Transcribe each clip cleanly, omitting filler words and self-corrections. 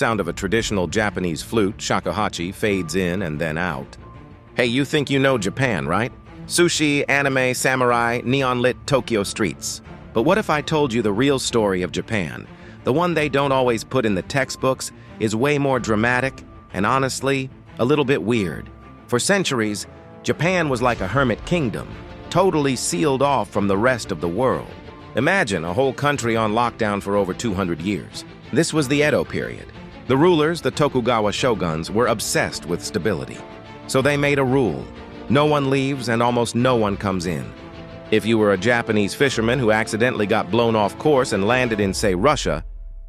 Sound of a traditional Japanese flute, shakuhachi, fades in and then out. Hey, you think you know Japan, right? Sushi, anime, samurai, neon-lit Tokyo streets. But what if I told you the real story of Japan? The one they don't always put in the textbooks is way more dramatic and, honestly, a little bit weird. For centuries, Japan was like a hermit kingdom, totally sealed off from the rest of the world. Imagine a whole country on lockdown for over 200 years. This was the Edo period. The rulers, the Tokugawa shoguns, were obsessed with stability. So they made a rule. No one leaves and almost no one comes in. If you were a Japanese fisherman who accidentally got blown off course and landed in, say, Russia,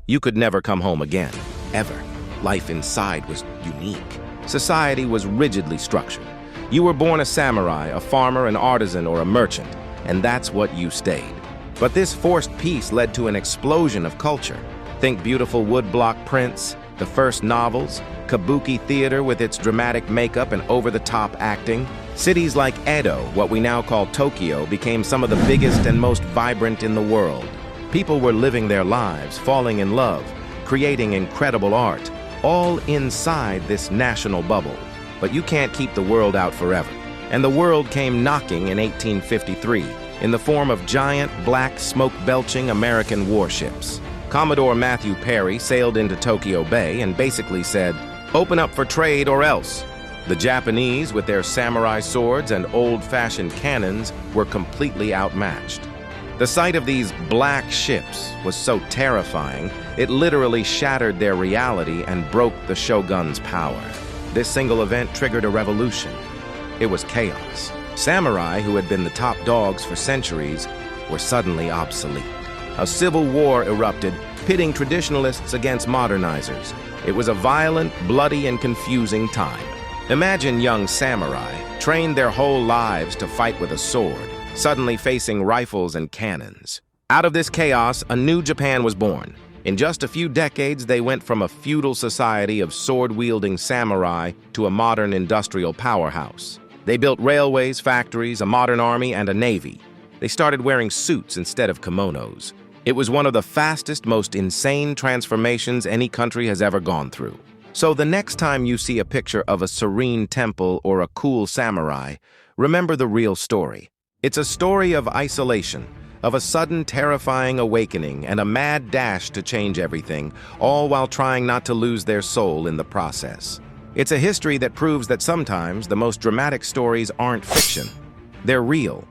you could never come home again, ever. Life inside was unique. Society was rigidly structured. You were born a samurai, a farmer, an artisan, or a merchant, and that's what you stayed. But this forced peace led to an explosion of culture. Think beautiful woodblock prints, the first novels, kabuki theater with its dramatic makeup and over-the-top acting. Cities like Edo, what we now call Tokyo, became some of the biggest and most vibrant in the world. People were living their lives, falling in love, creating incredible art, all inside this national bubble. But you can't keep the world out forever. And the world came knocking in 1853 in the form of giant, black, smoke-belching American warships. Commodore Matthew Perry sailed into Tokyo Bay and basically said, "Open up for trade or else." The Japanese, with their samurai swords and old-fashioned cannons, were completely outmatched. The sight of these black ships was so terrifying, it literally shattered their reality and broke the shogun's power. This single event triggered a revolution. It was chaos. Samurai, who had been the top dogs for centuries, were suddenly obsolete. A civil war erupted, pitting traditionalists against modernizers. It was a violent, bloody, and confusing time. Imagine young samurai, trained their whole lives to fight with a sword, suddenly facing rifles and cannons. Out of this chaos, a new Japan was born. In just a few decades, they went from a feudal society of sword-wielding samurai to a modern industrial powerhouse. They built railways, factories, a modern army, and a navy. They started wearing suits instead of kimonos. It was one of the fastest, most insane transformations any country has ever gone through. So the next time you see a picture of a serene temple or a cool samurai, remember the real story. It's a story of isolation, of a sudden terrifying awakening and a mad dash to change everything, all while trying not to lose their soul in the process. It's a history that proves that sometimes the most dramatic stories aren't fiction. They're real.